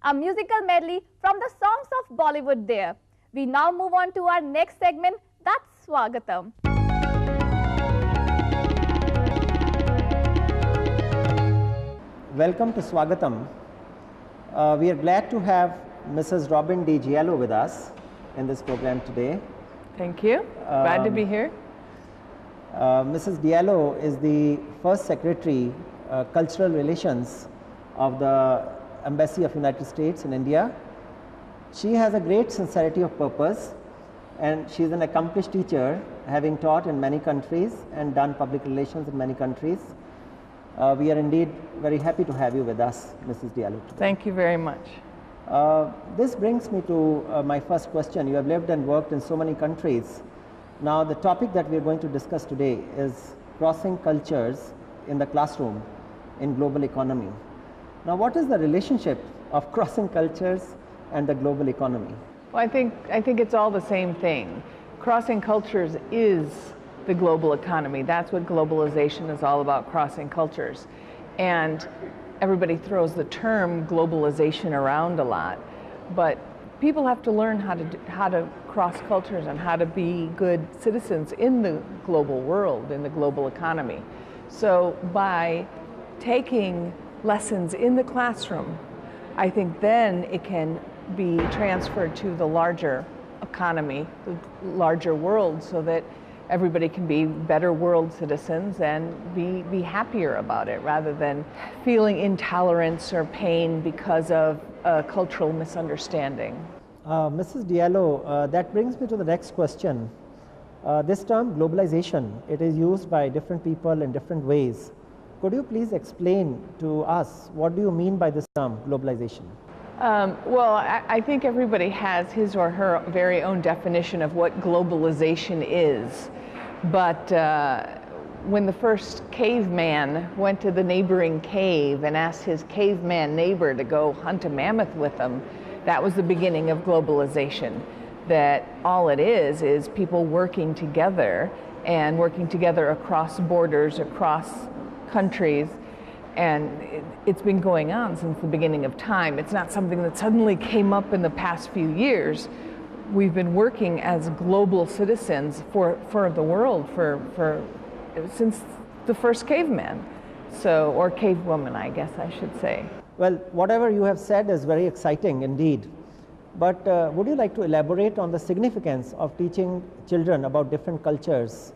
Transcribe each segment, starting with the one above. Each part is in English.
a musical medley from the songs of Bollywood there. We now move on to our next segment, that's Swagatam. Welcome to Swagatam. We are glad to have Mrs. Robin D. Diallo with us in this program today. Thank you. Glad to be here. Mrs. Diallo is the first Secretary, Cultural Relations of the Embassy of United States in India. She has a great sincerity of purpose, and she is an accomplished teacher, having taught in many countries and done public relations in many countries. We are indeed very happy to have you with us, Mrs. Diallo. Thank you very much. This brings me to my first question. You have lived and worked in so many countries. Now, the topic that we are going to discuss today is crossing cultures in the classroom in global economy. Now, what is the relationship of crossing cultures and the global economy? Well, I think it's all the same thing. Crossing cultures is the global economy. That's what globalization is all about, crossing cultures. And everybody throws the term globalization around a lot, but people have to learn how to cross cultures and how to be good citizens in the global world, in the global economy. So by taking lessons in the classroom, I think then it can be transferred to the larger economy, the larger world, so that everybody can be better world citizens and be happier about it, rather than feeling intolerance or pain because of a cultural misunderstanding. Mrs. Diallo, that brings me to the next question. This term globalization, it is used by different people in different ways. Could you please explain to us, what do you mean by this term, globalization? Well, I think everybody has his or her very own definition of what globalization is. But when the first caveman went to the neighboring cave and asked his caveman neighbor to go hunt a mammoth with him, that was the beginning of globalization. That all it is people working together, and working together across borders, across countries. And it's been going on since the beginning of time. It's not something that suddenly came up in the past few years. We've been working as global citizens for the world since the first caveman, or cavewoman, I guess I should say. Well, whatever you have said is very exciting indeed. But would you like to elaborate on the significance of teaching children about different cultures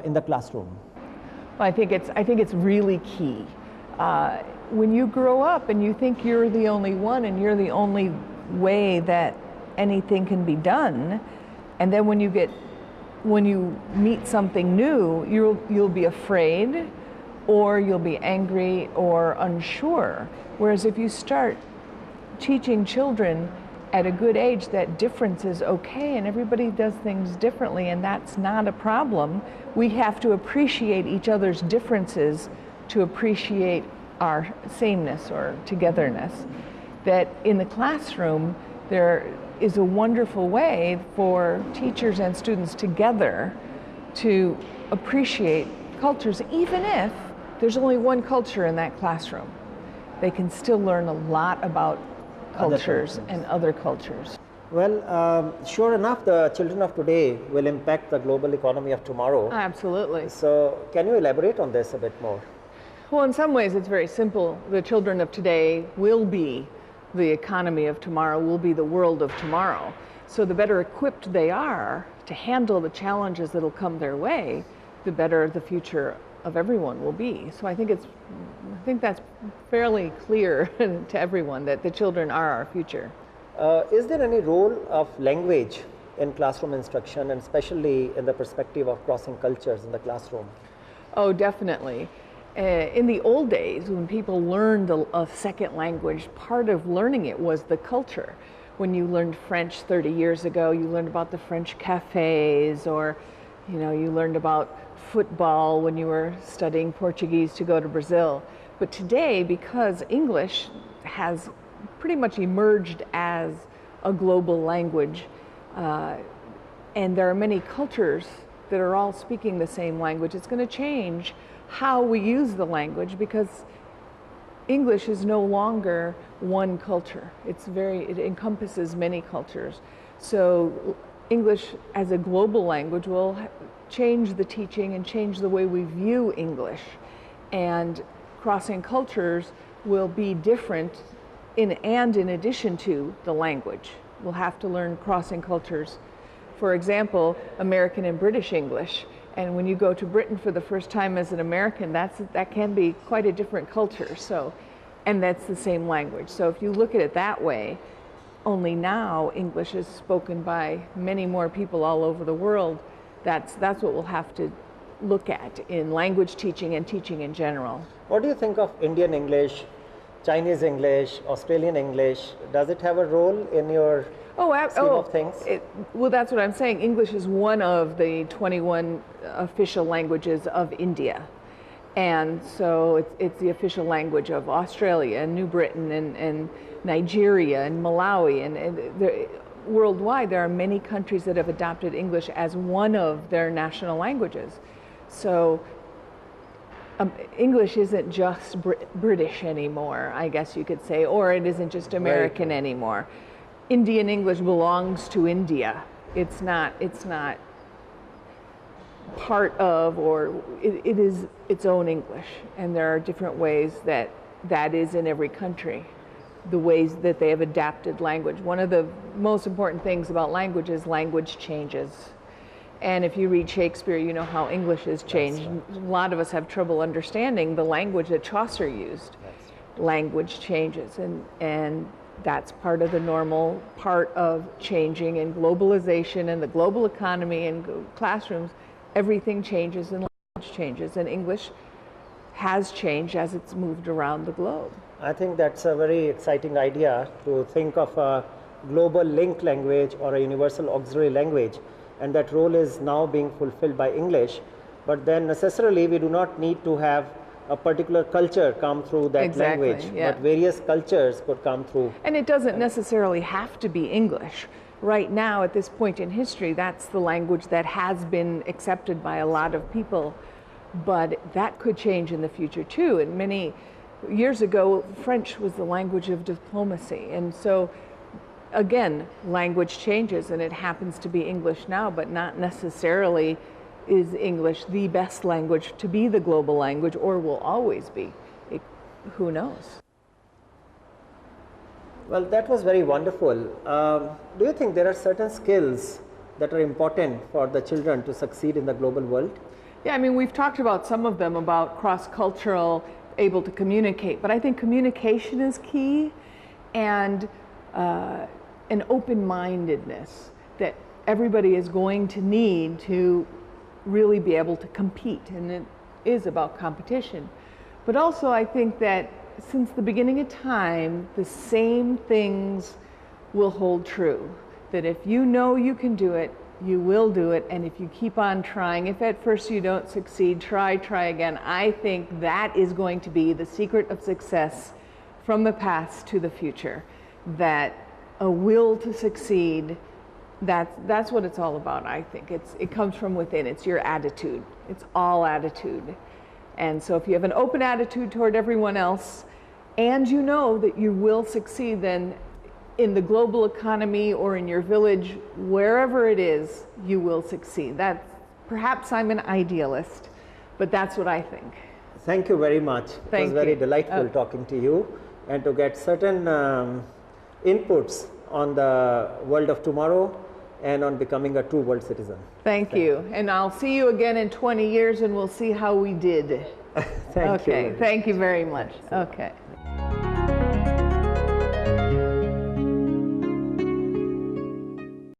in the classroom? Well, I think it's really key. When you grow up and you think you're the only one and you're the only way that anything can be done, and then when you meet something new, you'll be afraid, or you'll be angry or unsure. Whereas if you start teaching children at a good age that difference is okay and everybody does things differently and that's not a problem, we have to appreciate each other's differences to appreciate our sameness or togetherness. That in the classroom there is a wonderful way for teachers and students together to appreciate cultures, even if there's only one culture in that classroom. They can still learn a lot about cultures and other cultures. Well, sure enough, the children of today will impact the global economy of tomorrow. Absolutely. So can you elaborate on this a bit more? Well, in some ways it's very simple. The children of today will be the economy of tomorrow, will be the world of tomorrow. So the better equipped they are to handle the challenges that'll come their way, the better the future of everyone will be. So I think that's fairly clear to everyone that the children are our future. Is there any role of language in classroom instruction, and especially in the perspective of crossing cultures in the classroom? Oh, definitely. In the old days, when people learned a second language, part of learning it was the culture. When you learned French 30 years ago, you learned about the French cafes, or you learned about football when you were studying Portuguese to go to Brazil. But today, because English has pretty much emerged as a global language, and there are many cultures that are all speaking the same language, it's going to change how we use the language, because English is no longer one culture. It encompasses many cultures. So English as a global language will change the teaching and change the way we view English. And crossing cultures will be different in addition to the language. We'll have to learn crossing cultures. For example, American and British English. And when you go to Britain for the first time as an American, that can be quite a different culture. So, and that's the same language. So if you look at it that way, only now English is spoken by many more people all over the world. That's what we'll have to look at in language teaching and teaching in general. What do you think of Indian English, Chinese English, Australian English? Does it have a role in your scheme of things? Well, that's what I'm saying. English is one of the 21 official languages of India. And so it's the official language of Australia and New Britain and Nigeria and Malawi. And worldwide, there are many countries that have adopted English as one of their national languages. So English isn't just British anymore, I guess you could say, or it isn't just American anymore. Indian English belongs to India. It's not part of, or it is its own English. And there are different ways that is in every country, the ways that they have adapted language. One of the most important things about language is language changes. And if you read Shakespeare, you know how English has changed. Right. A lot of us have trouble understanding the language that Chaucer used. Right. Language changes, and that's part of the normal part of changing and globalization and the global economy and classrooms. Everything changes and language changes, and English has changed as it's moved around the globe. I think that's a very exciting idea, to think of a global linked language or a universal auxiliary language, and that role is now being fulfilled by English. But then necessarily we do not need to have a particular culture come through that language, but various cultures could come through. And it doesn't necessarily have to be English. Right now, at this point in history, that's the language that has been accepted by a lot of people, but that could change in the future too. And many years ago, French was the language of diplomacy. And so again, language changes, and it happens to be English now, but not necessarily is English the best language to be the global language, or will always be. Who knows? Well, that was very wonderful. Do you think there are certain skills that are important for the children to succeed in the global world? Yeah, I mean, we've talked about some of them, about cross-cultural, able to communicate, but I think communication is key, and an open-mindedness that everybody is going to need to really be able to compete, and it is about competition. But also I think that since the beginning of time, the same things will hold true. That if you know you can do it, you will do it, and if you keep on trying, if at first you don't succeed, try again. I think that is going to be the secret of success from the past to the future. That a will to succeed, that's what it's all about, I think. It comes from within. It's your attitude. It's all attitude. And so if you have an open attitude toward everyone else, and you know that you will succeed, then in the global economy or in your village, wherever it is, you will succeed. Perhaps I'm an idealist, but that's what I think. Thank you very much. It was very delightful talking to you, and to get certain inputs on the world of tomorrow and on becoming a true world citizen. Thank you. And I'll see you again in 20 years, and we'll see how we did. Thank you. Okay, thank you very much. Okay.